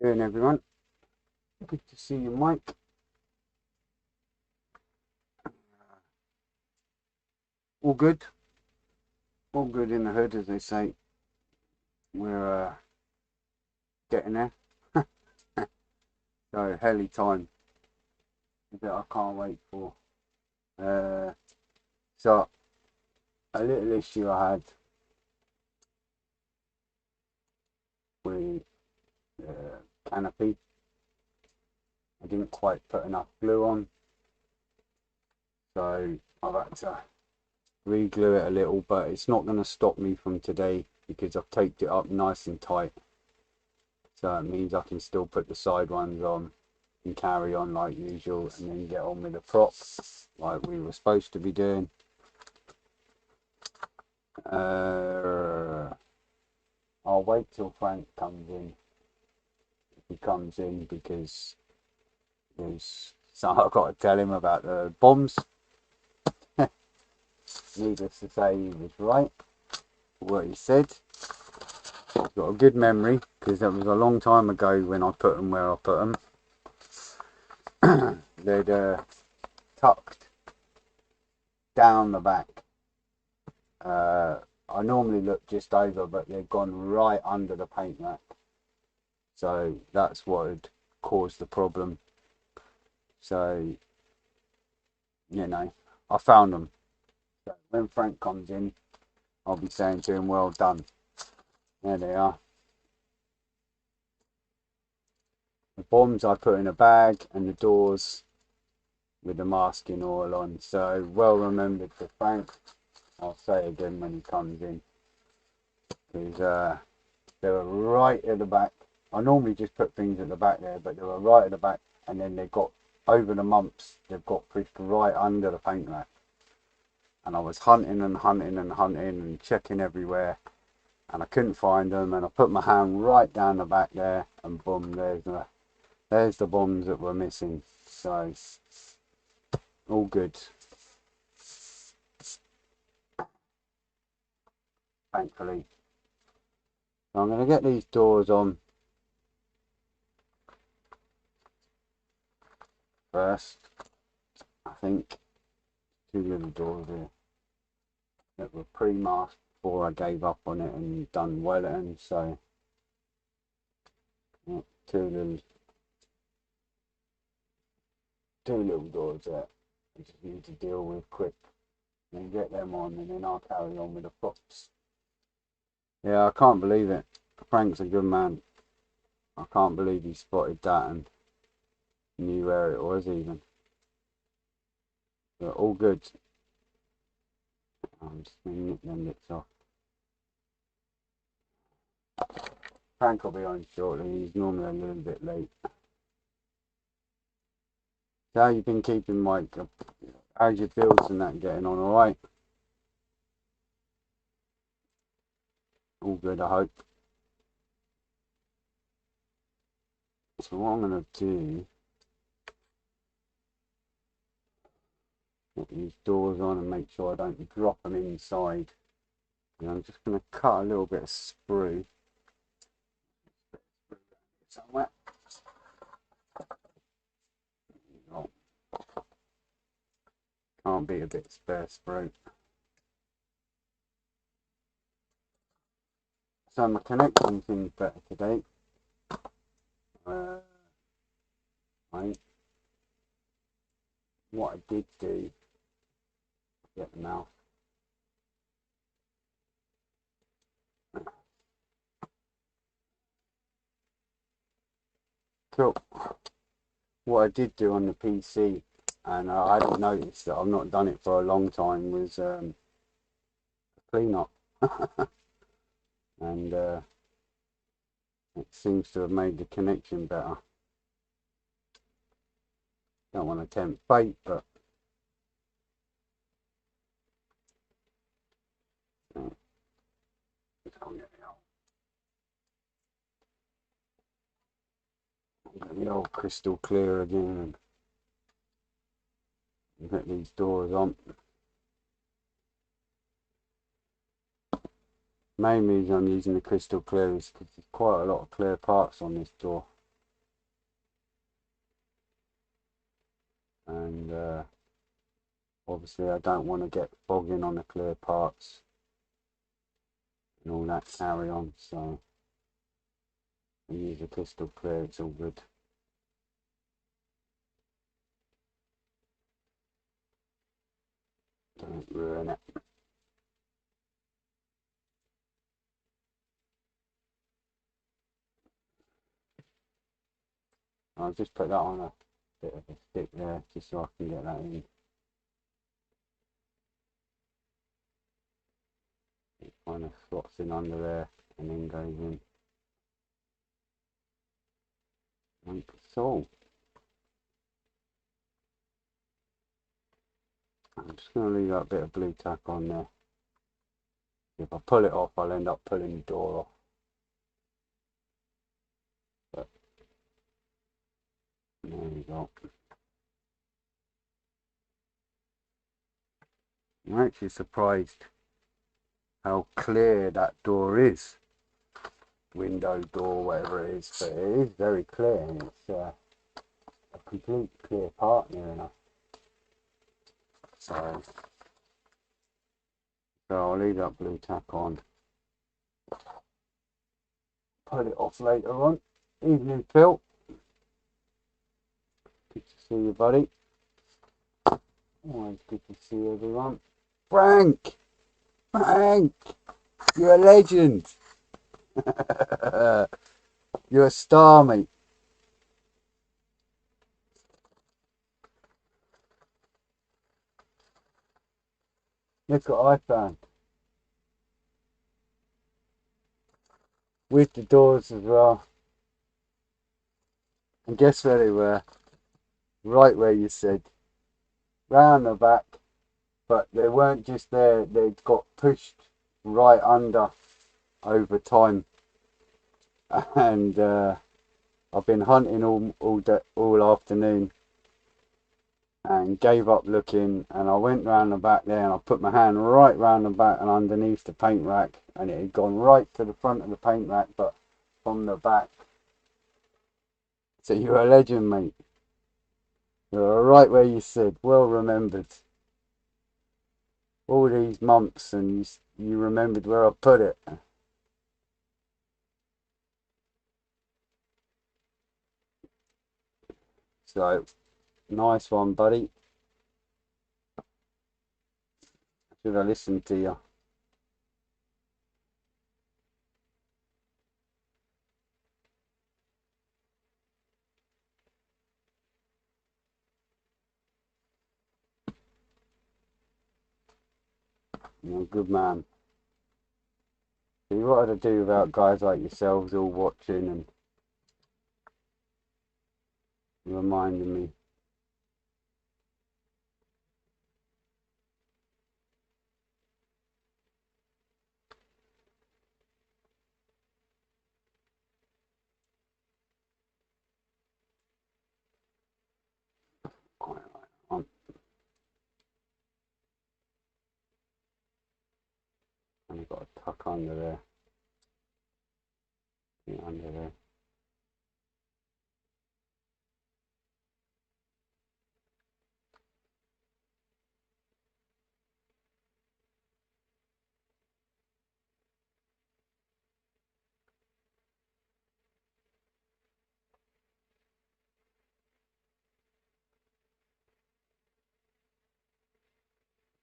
Doing, everyone? Good to see you, Mike. All good? All good in the hood, as they say. We're getting there. So, heli time that I can't wait for. Uh, so, a little issue I had with the canopy. I didn't quite put enough glue on. So, I've had to re-glue it a little, but it's not going to stop me from today because I've taped it up nice and tight. So it means I can still put the side ones on and carry on like usual, and then get on with the props like we were supposed to be doing. I'll wait till Frank comes in, if he comes in, because there's something I've got to tell him about the bombs. Needless to say, he was right for what he said. He's got a good memory because that was a long time ago when I put them where I put them. They'd tucked down the back. I normally look just over, but they've gone right under the paint rack. So that's what had caused the problem. So, I found them. So when Frank comes in, I'll be saying to him, well done. There they are. The bombs I put in a bag, and the doors with the masking oil on. So well remembered for Frank. I'll say again when he comes in. Because they were right at the back. I normally just put things at the back there, but they were right at the back, and then they got over the months, they've got pushed right under the paint rack. And I was hunting and hunting and hunting and checking everywhere, and I couldn't find them, and I put my hand right down the back there, and boom, there's the bombs that were missing. So all good, thankfully. So I'm going to get these doors on first. I think 2 little doors here that were pre-masked before I gave up on it and done Wellington. So yeah, two little doors there I just need to deal with quick and get them on, and then I'll carry on with the props. Yeah, I can't believe it. Frank's a good man. I can't believe he spotted that and knew where it was even. But all good. I'm just going to nip them bits off. Frank will be on shortly. He's normally a little bit late. So how you been keeping, Mike? How's your builds and that getting on alright? All good, I hope. So what I'm going to do, get these doors on and make sure I don't drop them inside. And I'm just going to cut a little bit of sprue somewhere. Oh, can't beat a bit of spare sprue. So my connection seems better today. Right. What I did do, get the mouth. Cool. What I did do on the PC, and I hadn't noticed that I've not done it for a long time, was clean up. And it seems to have made the connection better. Don't want to tempt fate, but get the old crystal clear again and get these doors on. Main reason I'm using the crystal clear is because there's quite a lot of clear parts on this door. obviously I don't want to get fogging on the clear parts and all that carry on, so I use a crystal clear, it's all good. Don't ruin it. I'll just put that on a bit of a stick there just so I can get that in. It kind of slots in under there and then goes in. Like so. I'm just going to leave that bit of blue tack on there. If I pull it off, I'll end up pulling the door off. But there we go. I'm actually surprised how clear that door is. Window, door, whatever it is, but it is very clear, and it's a complete clear part near enough. So I'll leave that blue tack on. Put it off later on. Evening, Phil. Good to see you, buddy. Always good to see everyone. Frank! Frank! You're a legend! You're a star, mate. Look what I found. With the doors as well. And guess where they were? Right where you said. Round the back. But they weren't just there, they got pushed right under over time. And I've been hunting all afternoon and gave up looking, and I went round the back there and I put my hand right round the back and underneath the paint rack, and it had gone right to the front of the paint rack but from the back. So you're a legend, mate. You're right where you said. Well remembered. All these months and you remembered where I put it. So nice one, buddy. Should I listen to you? You're a good man. See what I'd do without guys like yourselves all watching and reminding me. Quite right on. And you've got a tuck under there. Yeah, under there.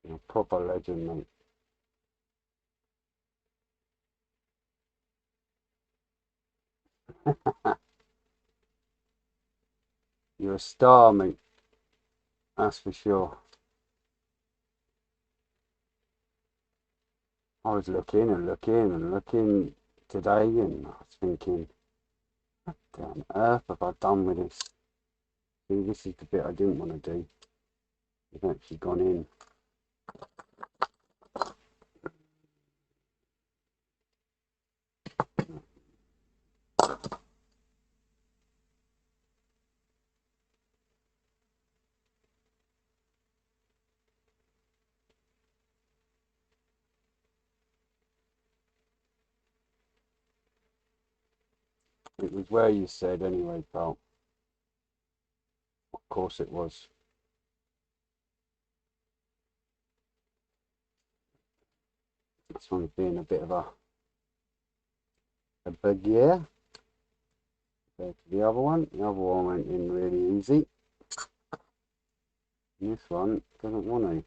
You're a proper legend, mate. You're a star, mate. That's for sure. I was looking and looking and looking today, and I was thinking, what on earth have I done with this? See, this is the bit I didn't want to do. It's actually gone in. It was where you said anyway, pal. Of course it was. This one's being a bit of a big year compared to the other one. The other one went in really easy. And this one doesn't want to.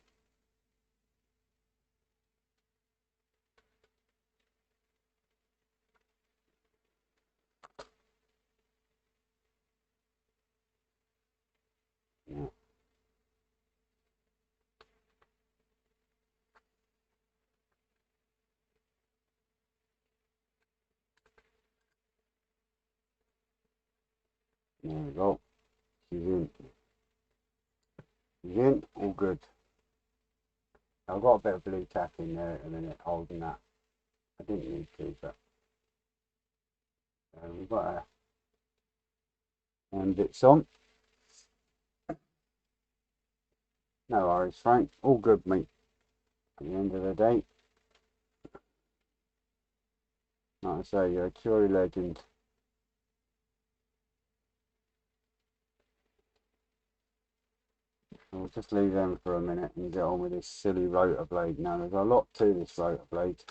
Yeah. There we go. She's in. She's in. All good. I've got a bit of blue tack in there at the minute holding that. I didn't need to, but we've got a and bits on. No worries, Frank. All good, mate. At the end of the day, like I say, you're a true legend. We'll just leave them for a minute and get on with this silly rotor blade. Now, there's a lot to this rotor blade.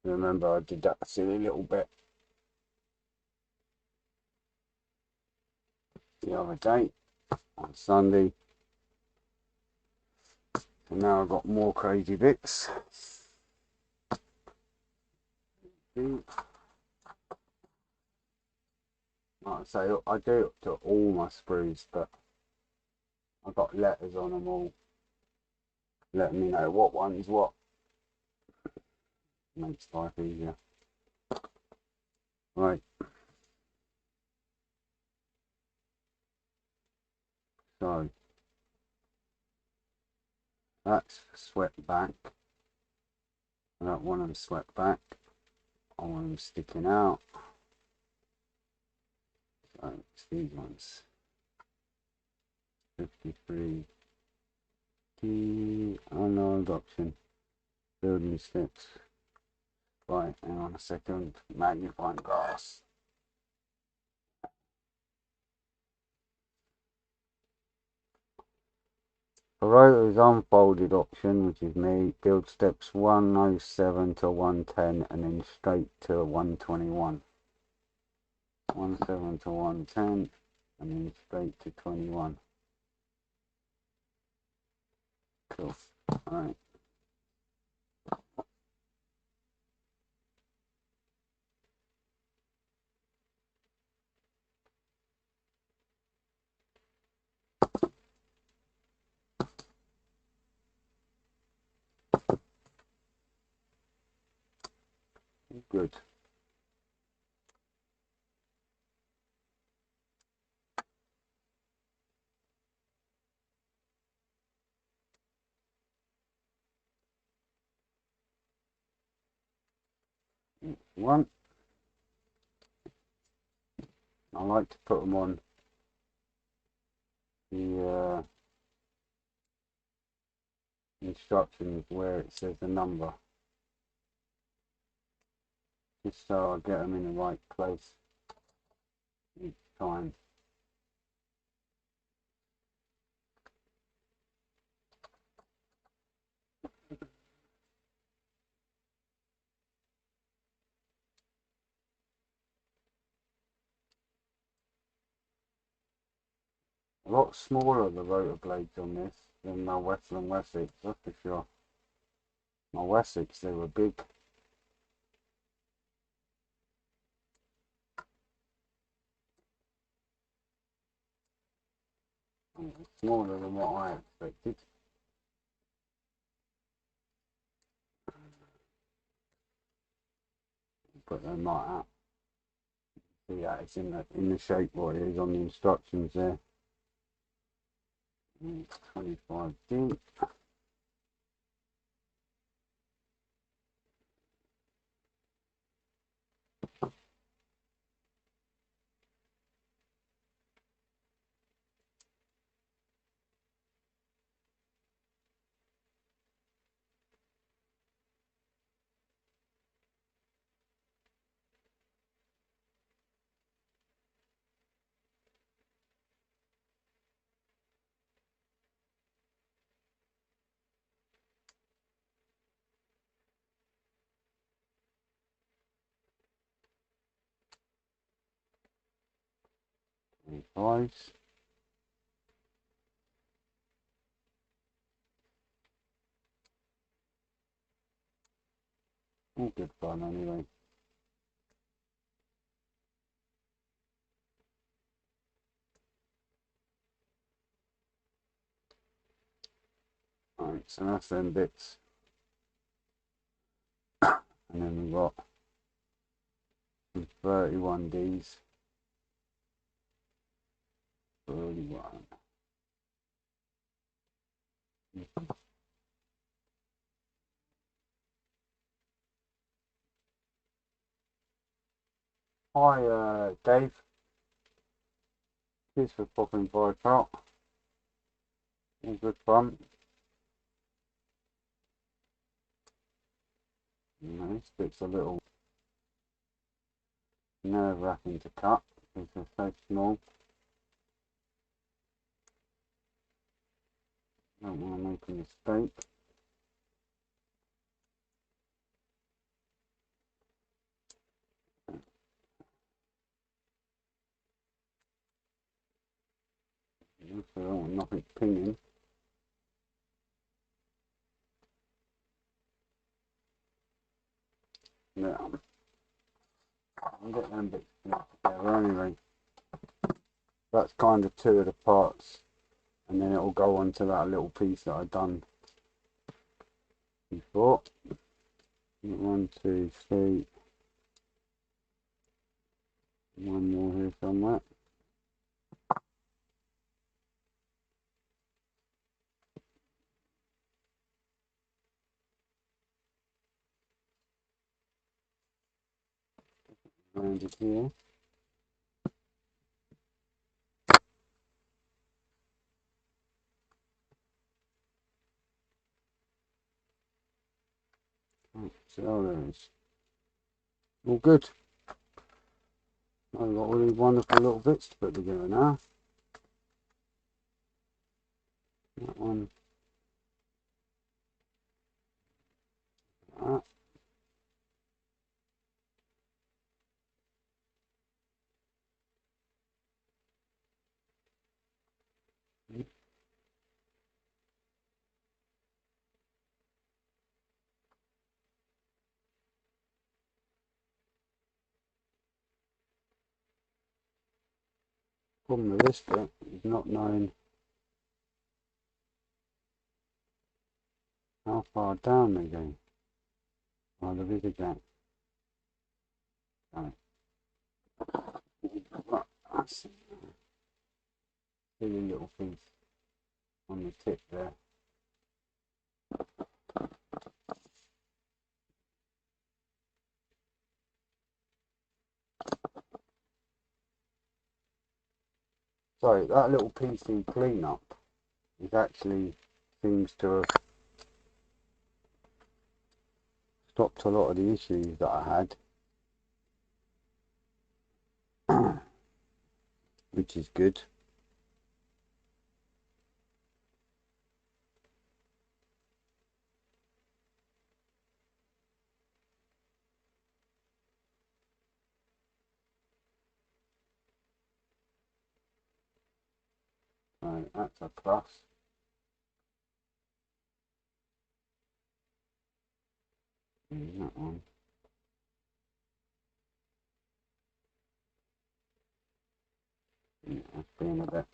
Remember, I did that silly little bit the other day on Sunday. And now I've got more crazy bits. Like I say, I do it to all my sprues, but I've got letters on them all, letting me know what one's what. Makes life easier. Right. So that's swept back. I don't want them swept back. I want them sticking out. So it's these ones. 53 key unknown option. Building sticks. Right, hang on a second. Magnifying glass. Pareto's unfolded option, which is me, build steps 107 to 110 and then straight to 121. 17 to 110 and then straight to 21. Cool. Alright. Good. One. I like to put them on the instructions where it says the number, just so I get them in the right place each time. A lot smaller the rotor blades on this than my Westland Wessex, that's for sure. My Wessex, they were big. Smaller than what I expected. Put them like that. See that it's in the shape what it is on the instructions there. 25 deep. 5s. All good fun anyway. Alright, so that's them bits. And then we've got some 31Ds. 31. Hi, Dave. Cheers for popping by, pal. All good fun. This bit's a little nerve-wracking to cut because they're so small. Don't want to make a mistake. So I don't want nothing pinging. Yeah, I'll get them bits together anyway. That's kind of two of the parts, and then it'll go on to that little piece that I've done before. 1, 2, 3. One more here somewhere. Around it here. So there it is. All good. I've got all these wonderful little bits to put together now. That one. That. Problem with this bit is not knowing how far down they go. Oh, there is a gap. Right. That's a silly little piece on the tip there. So that little PC cleanup is actually seems to have stopped a lot of the issues that I had, which is good. So that's a plus. And that one. Yeah, that's being a bit.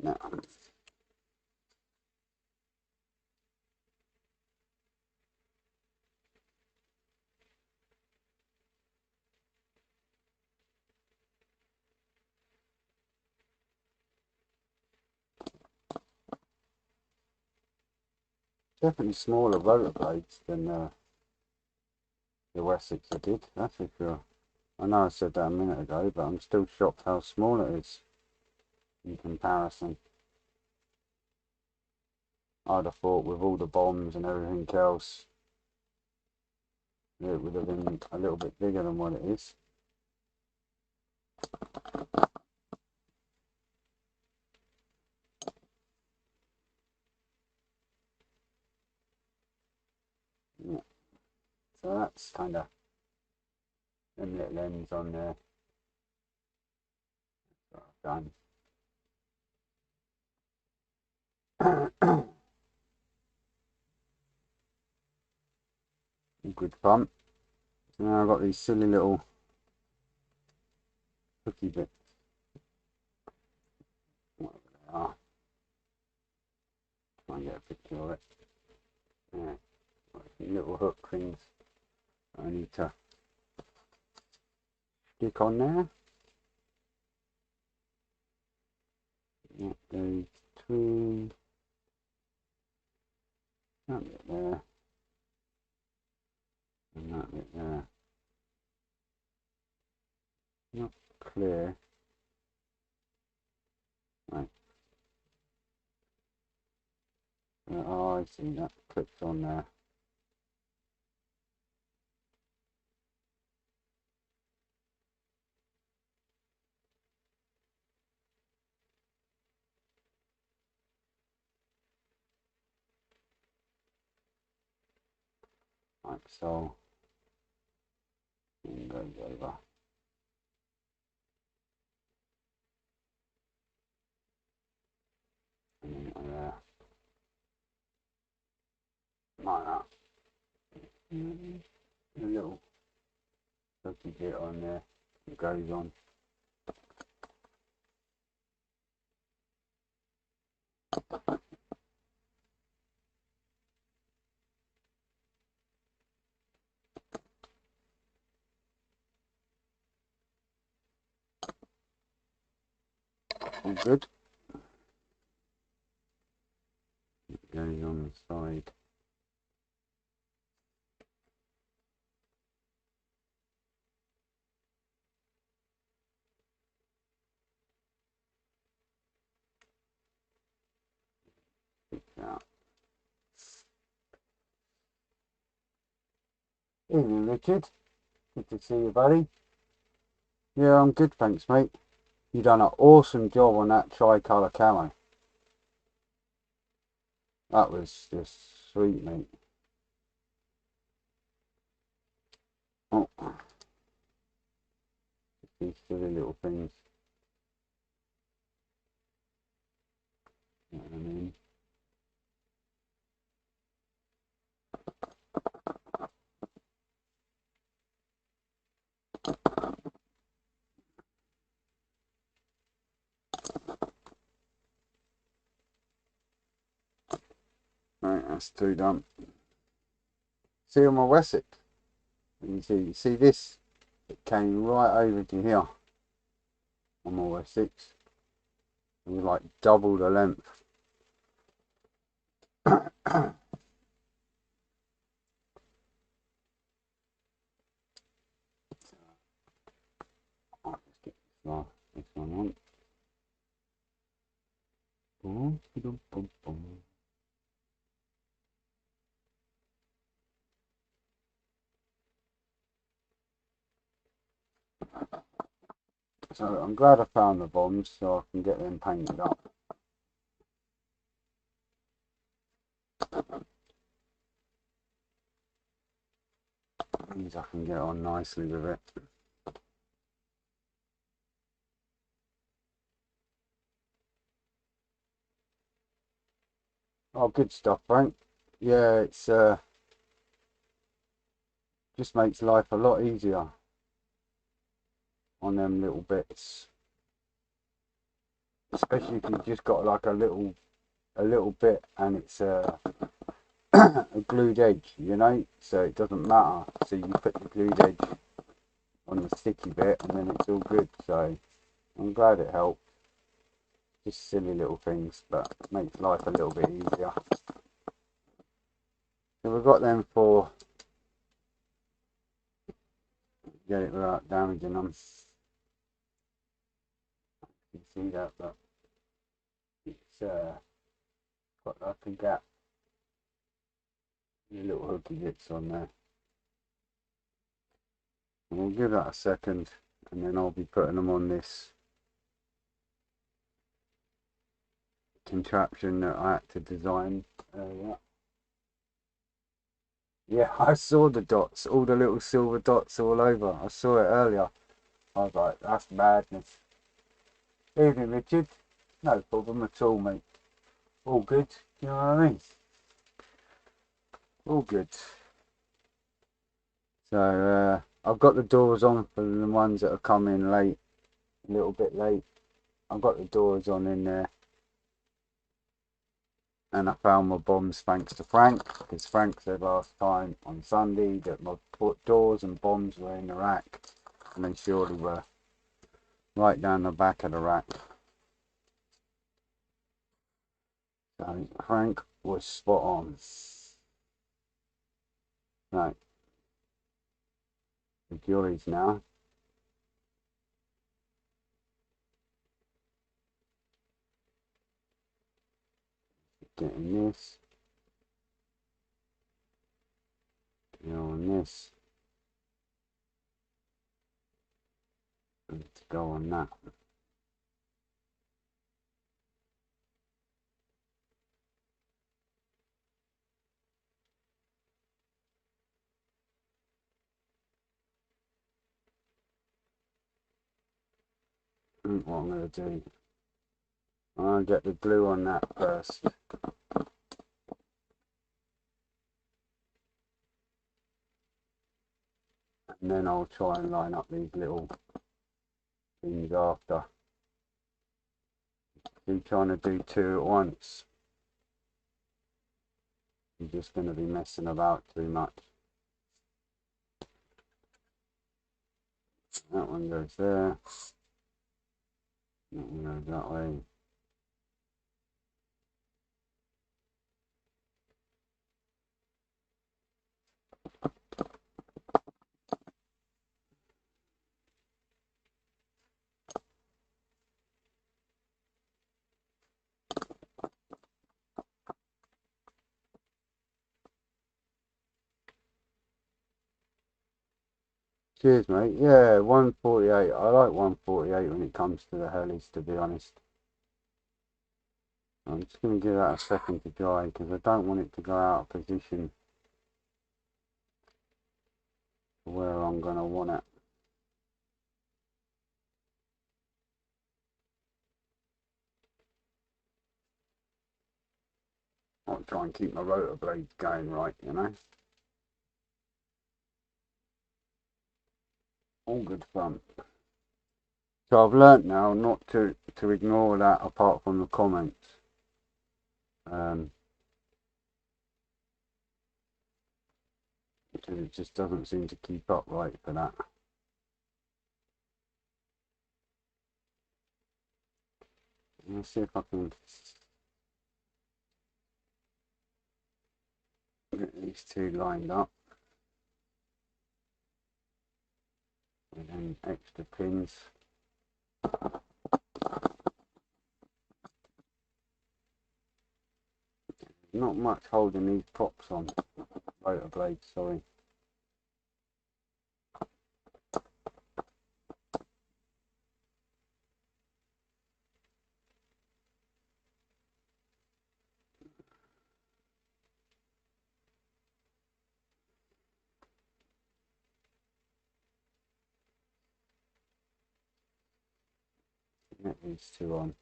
No. Definitely smaller rotor blades than the Wessex I did, that's for sure. I know I said that a minute ago, but I'm still shocked how small it is in comparison. I'd have thought with all the bombs and everything else, it would have been a little bit bigger than what it is. it's kind of them little ends on there. That's what I've done. Good fun. So now I've got these silly little hooky bits. Whatever they are. Try and get a picture of it. Yeah. Little hook things I need to stick on there. That goes between that bit there and that bit there. Not clear. Right. Oh, I see that clips on there. Like so. And goes over. And then there. Like that. A little hooky bit on there. It goes on. All good. It goes on the side. Out. Evening, Richard. Good to see you, buddy. Yeah, I'm good, thanks, mate. You done an awesome job on that tricolour camo. That was just sweet, mate. Oh, these silly little things. You know what I mean? Right, that's two done. See on my Wessex? You see this? It came right over to here on my Wessex. It was like double the length. I'll just get this one on. Boom, boom, boom, boom. So I'm glad I found the bombs so I can get them painted up. Means I can get on nicely with it. Oh, good stuff, Frank. Yeah, it's just makes life a lot easier on them little bits, especially if you've just got like a little bit and it's a glued edge, you know, so it doesn't matter. So you put the glued edge on the sticky bit and then it's all good. So I'm glad it helped. Just silly little things, but makes life a little bit easier. So we've got them for get it without damaging them. You can see that, but it's got like a gap. The little hooky bits on there. And we'll give that a second, and then I'll be putting them on this contraption that I had to design earlier. Yeah, I saw the dots, all the little silver dots all over. I saw it earlier. I was like, that's madness. Evening, Richard. No problem at all, mate. All good. You know what I mean? All good. So, I've got the doors on for the ones that are coming late, a little bit late. I've got the doors on in there. And I found my bombs thanks to Frank, because Frank said last time on Sunday that my doors and bombs were in the rack, and they surely were, right down the back of the rack. So Frank was spot on. Right, the jury's now. Getting this, on this, and to go on that. And what I'm going to do, I'm going to get the glue on that first. And then I'll try and line up these little things after. Keep trying to do two at once. You're just going to be messing about too much. That one goes there. That one goes that way. Cheers, mate. Yeah, 148. I like 148 when it comes to the helis, to be honest. I'm just going to give that a second to dry because I don't want it to go out of position where I'm going to want it. I'll try and keep my rotor blades going right, you know. All good fun. So I've learnt now not to ignore that apart from the comments. Because it just doesn't seem to keep up right for that. Let's see if I can get these two lined up with any extra pins. Not much holding these props on, rotor blades, sorry. Get these two on.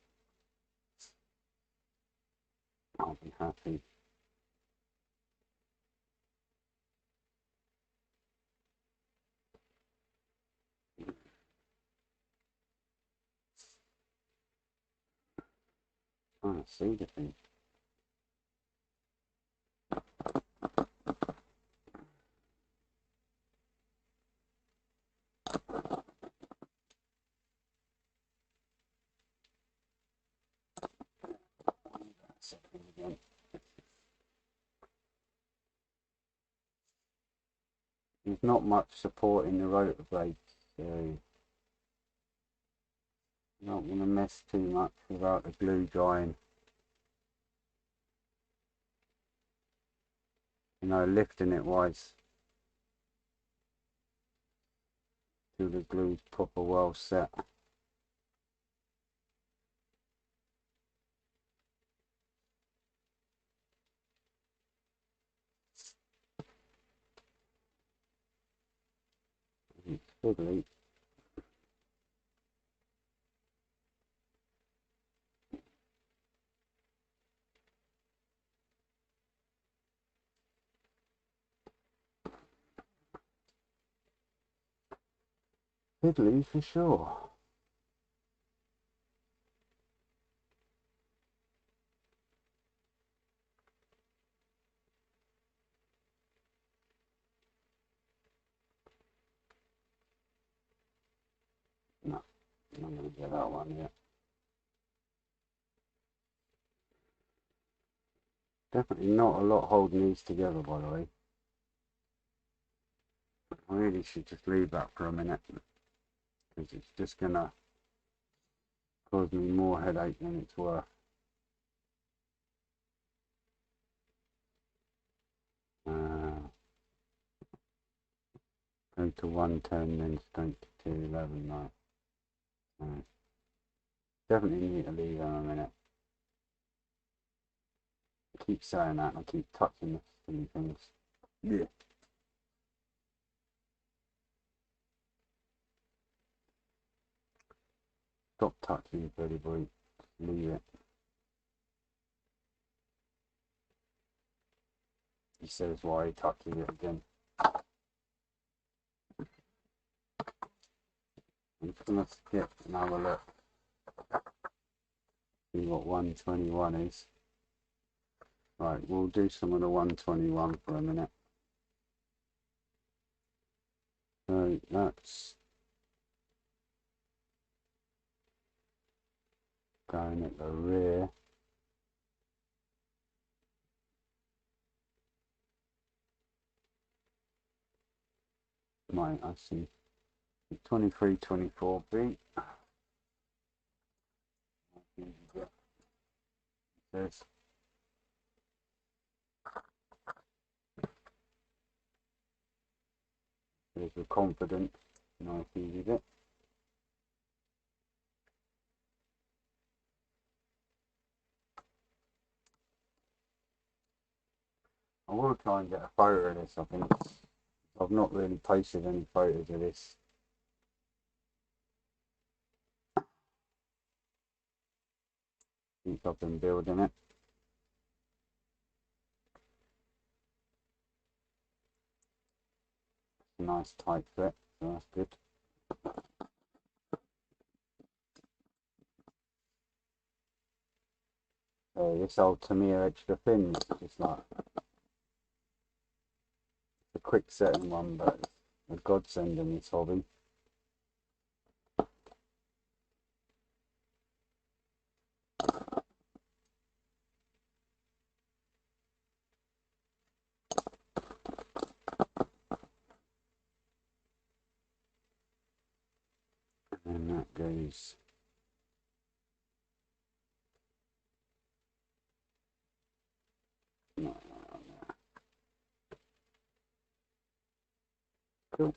I'll be happy. Trying to see the thing. Again. There's not much support in the rotor blades, so you don't want to mess too much without the glue drying. You know, lifting it wise till the glue's proper well set. It's fiddly. Fiddly for sure. No, I'm not going to get that one yet. Definitely not a lot holding these together, by the way. I really should just leave that for a minute, because it's just going to cause me more headache than it's worth. Go to 110, then straight to 211 now. Definitely need to leave them a minute. I keep saying that and I keep touching the silly things. Yeah. Stop touching it, buddy boy. Leave it. He says why he touches it again. I'm just going to skip and have a look. See what 121 is. Right, we'll do some of the 121 for a minute. So that's going at the rear. Right, I see. 2324B. There's the confident. Nice easy bit. I will try and get a photo of this, I think. I've not really posted any photos of this. Since I've been building it. It's a nice tight fit, so that's good. So this old Tamiya extra thin is just like a quick setting one, but it's a godsend in this hobby. And that goes cool.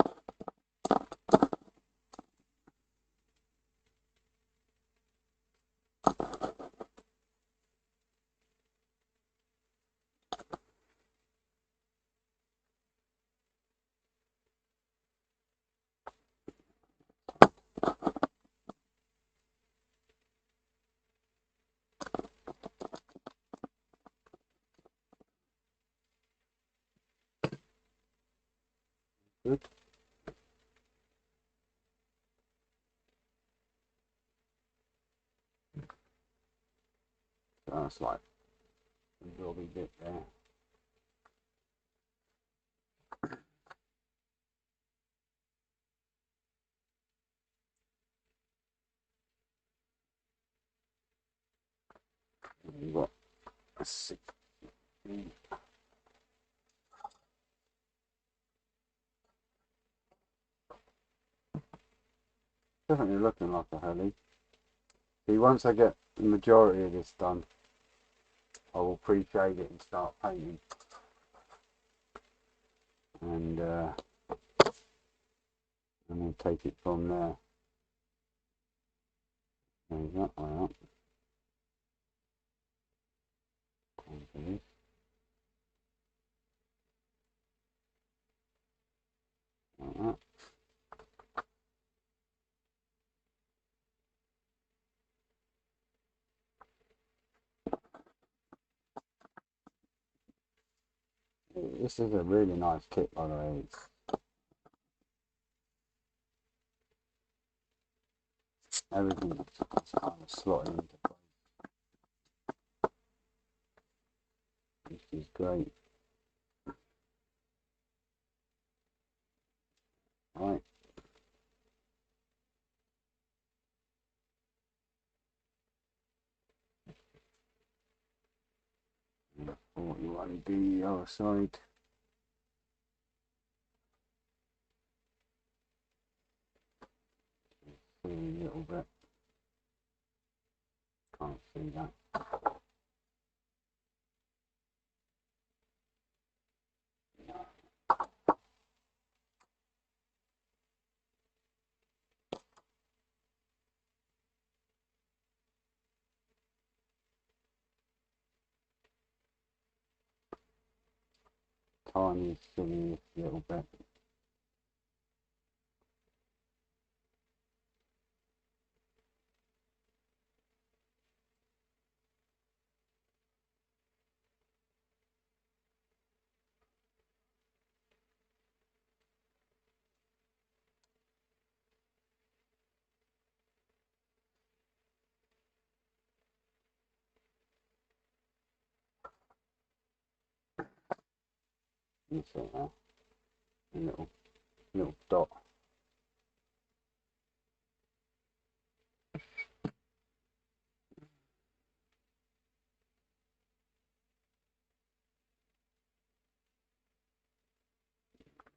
Good. So that's like a little bit there. You've got a 16. Definitely looking like a heli. See, once I get the majority of this done, I will pre-shade it and start painting. And we'll take it from there. There's that way up. Like that. This is a really nice kit, by the way. Everything's kind of slotted into place. This is great. Right. And 41B other side. See a little bit. Can't see that. Tiny, silly little bit. You see that? A little dot.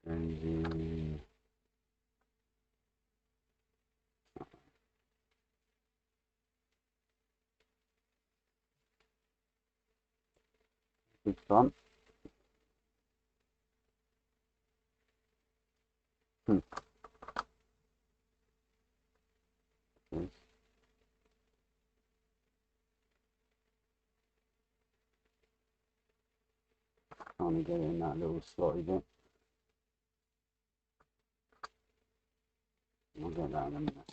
And big fun. Hmm. Yes. Trying to get it in that little slotty bit. I'll get that in a minute.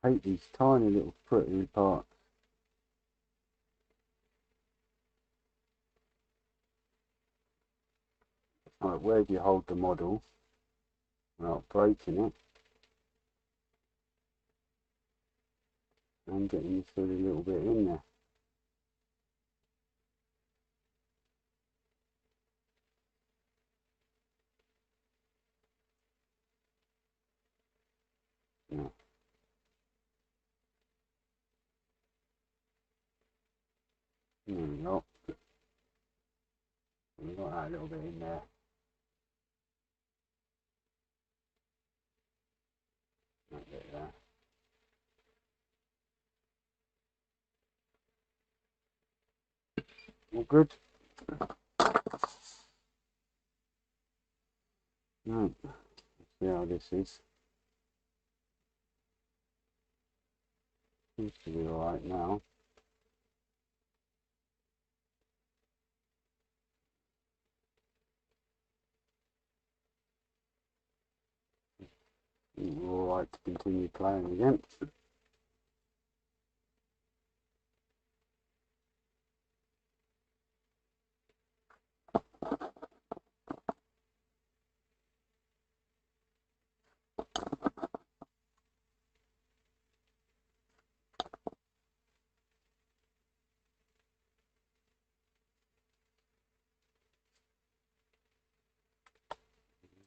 I hate these tiny little pretty parts. Right, where do you hold the model without breaking it and getting this silly little bit in there? No, there we go. We got that little bit in there. That bit there. All good. Right, let's see how this is. Seems to be alright now. We're alright to continue playing again.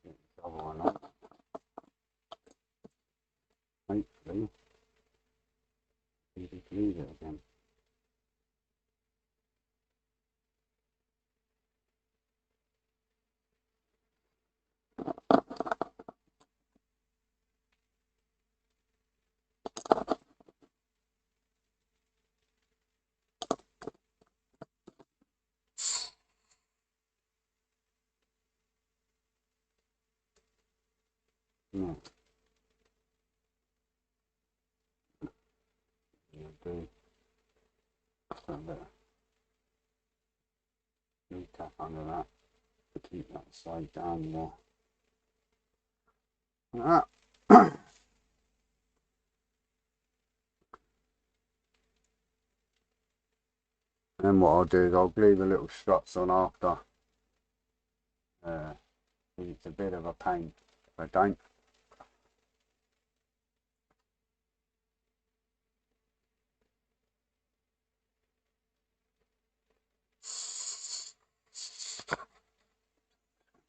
Get this other one up. Hopefully, we just leave it again. Yeah. Do a bit of glue tap under that to keep that side down more. Like that. Then what I'll do is I'll glue the little struts on after. It's a bit of a pain if I don't.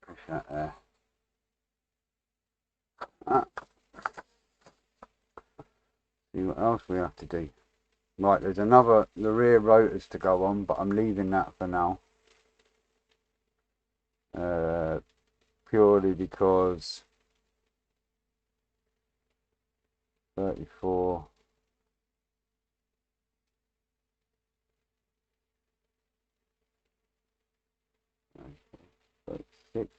Push that there. See what else we have to do. Right, there's the rear rotors to go on, but I'm leaving that for now. Purely because 34, 36.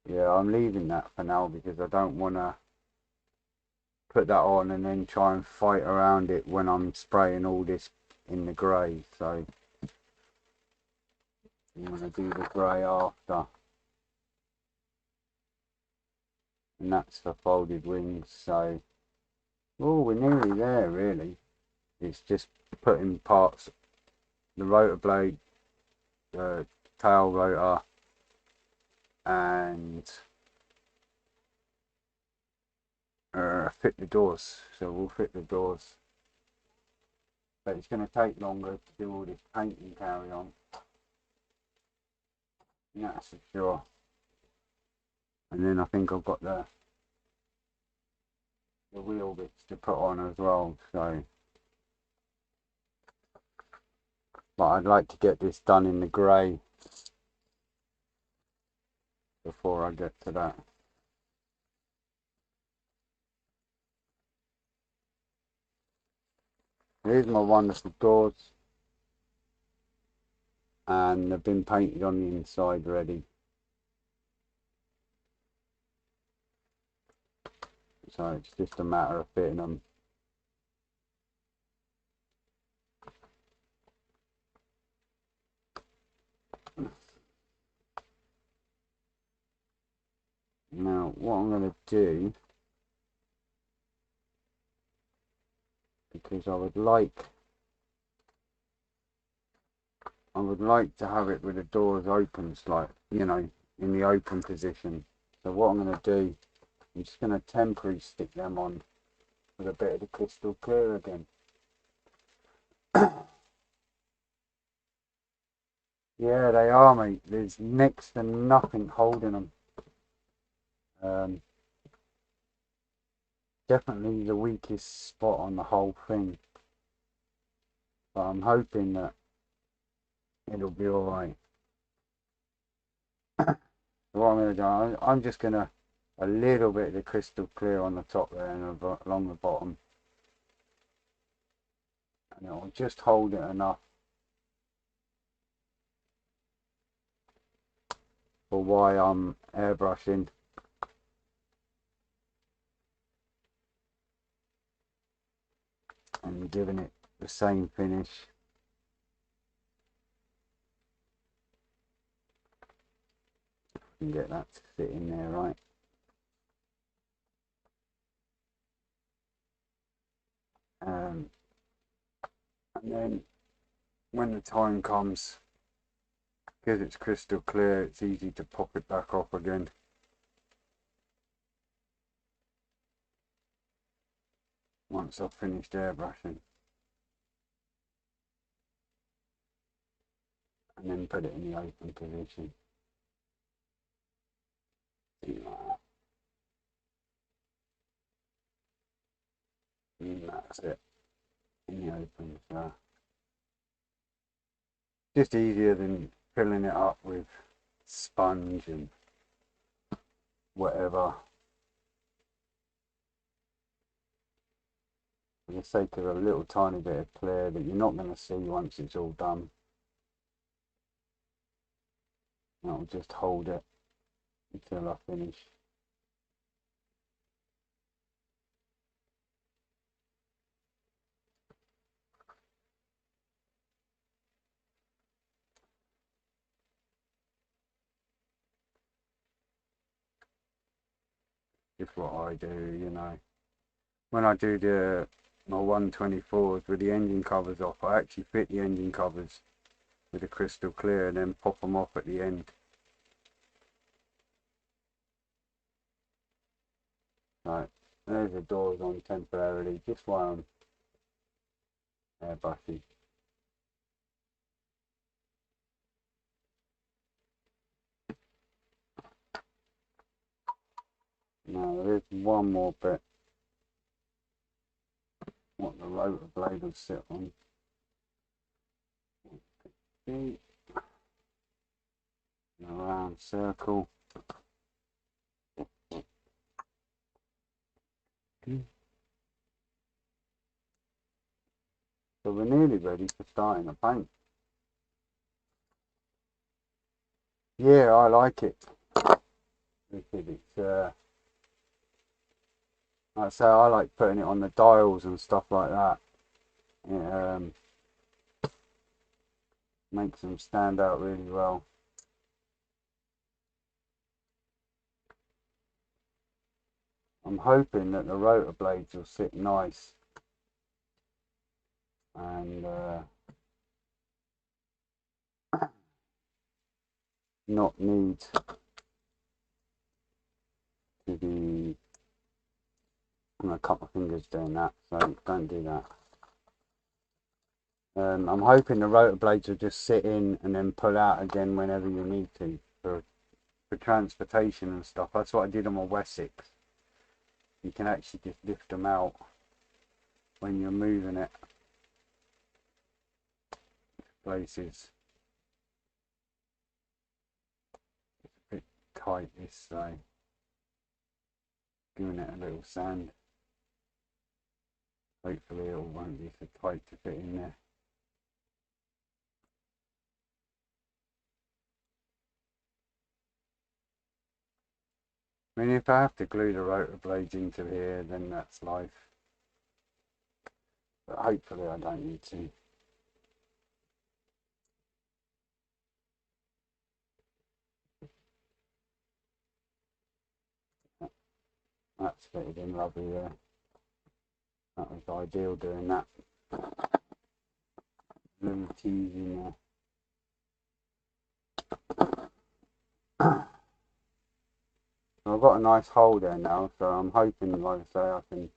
Yeah, I'm leaving that for now because I don't want to put that on and then try and fight around it when I'm spraying all this in the grey. So you want to do the grey after. And that's for folded wings. So, oh, we're nearly there really. It's just putting parts, the rotor blade, the tail rotor, and fit the doors. So we'll fit the doors, but it's going to take longer to do all this paint and carry on. Yeah, that's for sure. And then I think I've got the wheel bits to put on as well. So, but I'd like to get this done in the grey before I get to that. Here's my wonderful doors, and they've been painted on the inside already. So it's just a matter of fitting them. Now what I'm going to do, because I would like to have it with the doors open, like, you know, in the open position. So what I'm going to do, I'm just going to temporarily stick them on with a bit of the crystal clear again. Yeah, they are, mate. There's next to nothing holding them. Definitely the weakest spot on the whole thing. But I'm hoping that it'll be alright. What I'm going to do, I'm just going to a little bit of the crystal clear on the top there and along the bottom. And it'll just hold it enough for why I'm airbrushing. And giving it the same finish. And get that to fit in there right. And then when the time comes, because it's crystal clear, it's easy to pop it back off again. Once I've finished airbrushing. And then put it in the open position. And that's it. In the open. So just easier than filling it up with sponge and whatever. For the sake of a little tiny bit of clear that you're not going to see once it's all done. I'll just hold it until I finish. just what I do, you know. When I do my 124s with the engine covers off, I actually fit the engine covers with a crystal clear and then pop them off at the end. Right, there's the doors on temporarily, just while I'm airbussing. Now there is one more bit, what the rotor blade will sit on. In a round circle. So we're nearly ready for starting the paint. Yeah, I like it. Because it's, like I say, I like putting it on the dials and stuff like that. It makes them stand out really well. I'm hoping that the rotor blades will sit nice and not need to be. I'm going to cut my fingers doing that, so don't do that. I'm hoping the rotor blades will just sit in and then pull out again whenever you need to for transportation and stuff. That's what I did on my Wessex. You can actually just lift them out when you're moving it places. It's a bit tight this side. Giving it a little sand. Hopefully it won't be so tight to fit in there. I mean, if I have to glue the rotor blades into here, then that's life. But hopefully I don't need to. That's fitted in lovely there. That was ideal doing that. Little T's in there. I've got a nice hole there now, so I'm hoping, like I say, I can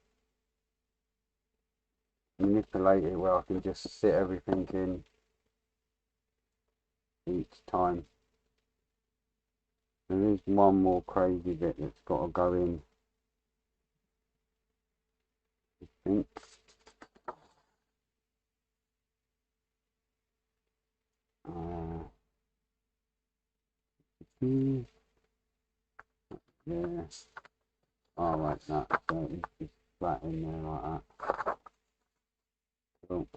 manipulate it where I can just sit everything in each time. There is one more crazy bit that's got to go in, I think. Yeah. Oh, right, that. So it's just flat in there like that. Cool.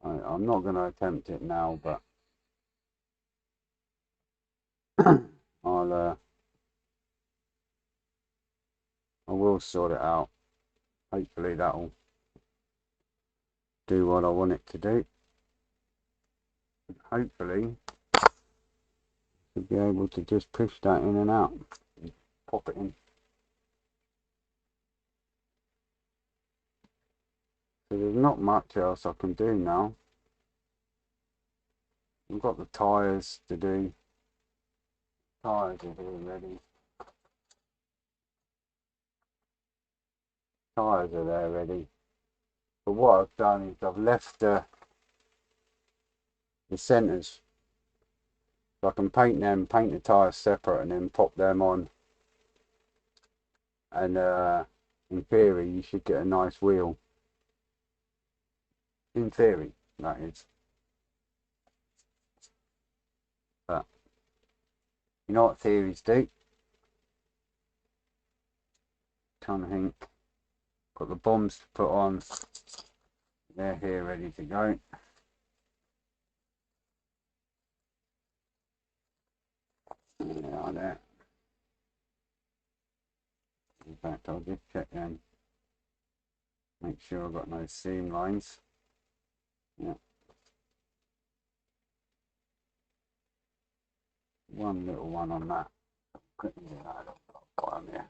I'm not going to attempt it now, but I will sort it out. Hopefully that'll do what I want it to do. Hopefully to be able to just push that in and out, and pop it in. So there's not much else I can do now. I've got the tyres to do. Tyres are here ready. Tyres are there ready. But what I've done is I've left the centres. So I can paint them, paint the tyres separate and then pop them on. And in theory you should get a nice wheel. In theory, that is. But you know what theories do? Trying to think. Got the bombs to put on. They're here ready to go. They are there. In fact, I'll just check them. Make sure I've got no seam lines. Yeah. one little one on that. Quickly do that bottom here.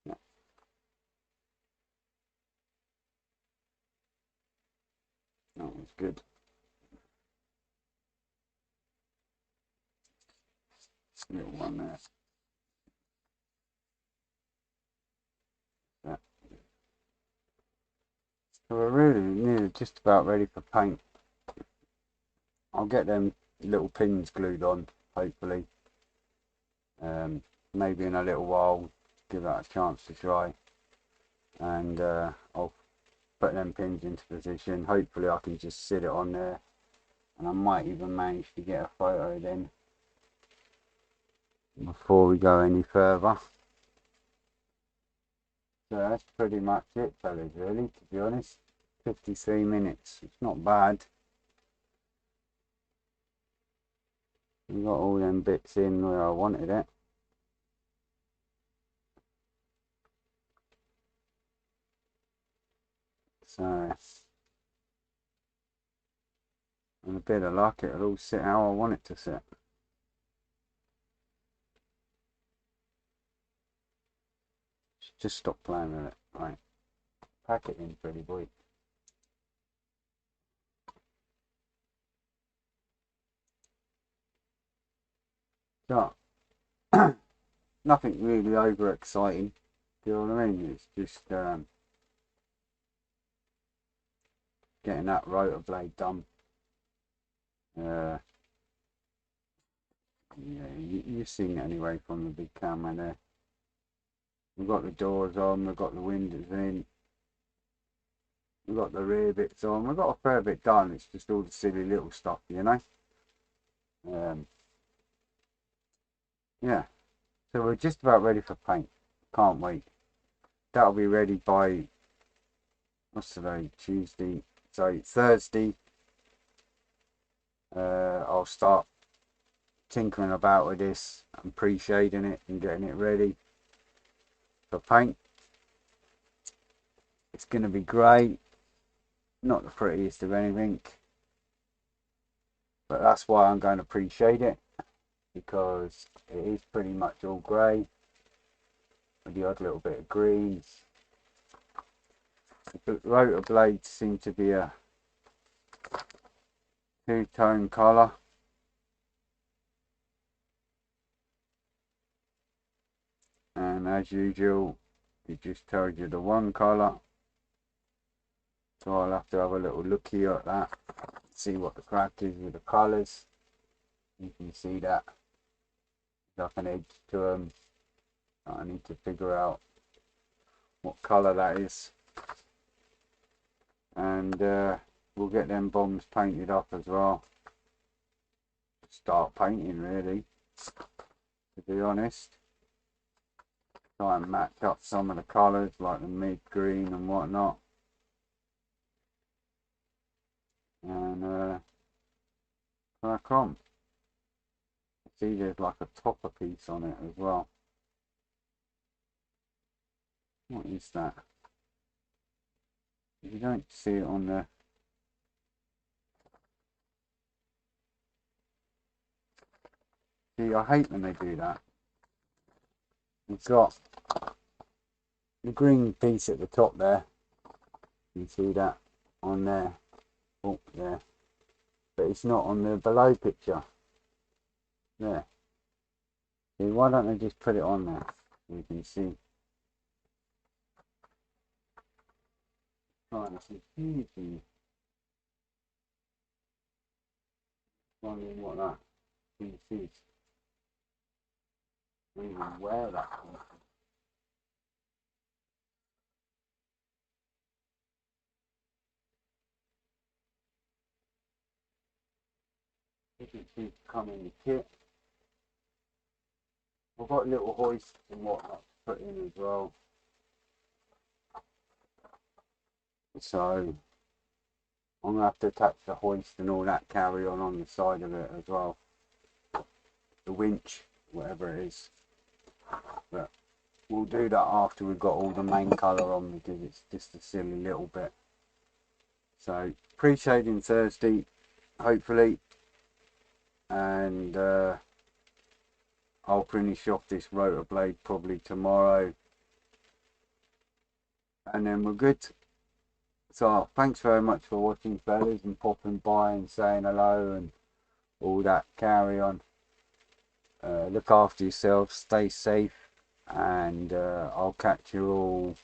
Yeah, that was good. Little one there. Yeah. So we're really nearly just about ready for paint. I'll get them little pins glued on, hopefully. Maybe in a little while, give that a chance to dry. And I'll put them pins into position. Hopefully I can just sit it on there. And I might even manage to get a photo then before we go any further. So that's pretty much it, fellas, really, to be honest. 53 minutes, it's not bad. We got all them bits in where I wanted it. So, and a bit of luck, it'll all sit how I want it to sit. Just stop playing with it, right? Pack it in, pretty boy. So, nothing really over exciting. Do you know what I mean? It's just getting that rotor blade done. Yeah, you've seen it anyway from the big camera there. We've got the doors on, we've got the windows in, we've got the rear bits on, we've got a fair bit done. It's just all the silly little stuff, you know. Yeah, so we're just about ready for paint. Can't wait. That'll be ready by, what's today, Tuesday, so Thursday. I'll start tinkering about with this and pre-shading it and getting it ready for paint. It's going to be great. Not the prettiest of anything, but that's why I'm going to pre-shade it, because it is pretty much all grey with the odd little bit of greens. The rotor blades seem to be a two-tone colour. And as usual, it just tells you the one colour. So I'll have to have a little look here at that, see what the crack is with the colours. You can see that there's like an edge to them. I need to figure out what colour that is. And we'll get them bombs painted up as well. Start painting, really, to be honest. Try and match up some of the colours, like the mid green and whatnot. And crack on. See, there's like a topper piece on it as well. What is that? You don't see it on the... See, I hate when they do that. It's got the green piece at the top there. You can see that on there. Oh, there. But it's not on the below picture. There. See, why don't they just put it on there? You can see. Trying to confuse you. Wondering what that piece is. Even where that comes from. It seems to come in the kit. We've got little hoists and whatnot to put in as well. So I'm gonna have to attach the hoist and all that carry on the side of it as well. The winch whatever it is. But we'll do that after we've got all the main colour on, because it's just a silly little bit. So pre-shading Thursday, hopefully, and I'll finish off this rotor blade probably tomorrow, and then we're good. So thanks very much for watching, fellas, and popping by and saying hello and all that carry on. Look after yourselves, stay safe, and I'll catch you all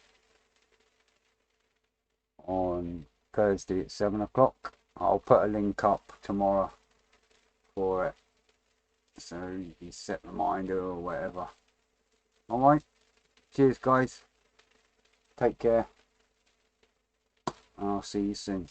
on Thursday at 7 o'clock. I'll put a link up tomorrow for it, so you can set a reminder or whatever. Alright, cheers guys, take care, and I'll see you soon.